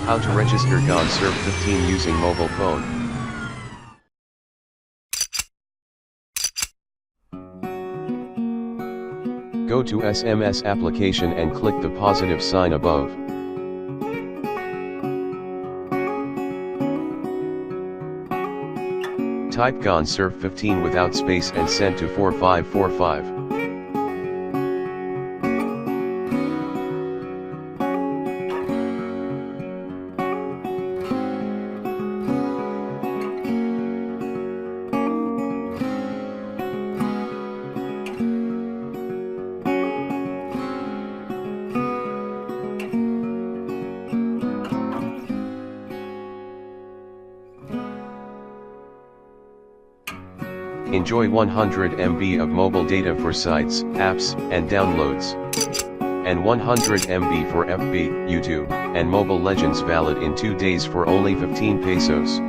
How to register Gaansurf15 using mobile phone. Go to SMS application and click the positive sign above. Type Gaansurf15 without space and send to 4545. Enjoy 100 MB of mobile data for sites, apps, and downloads. And 100 MB for FB, YouTube, and Mobile Legends valid in 2 days for only 15 pesos.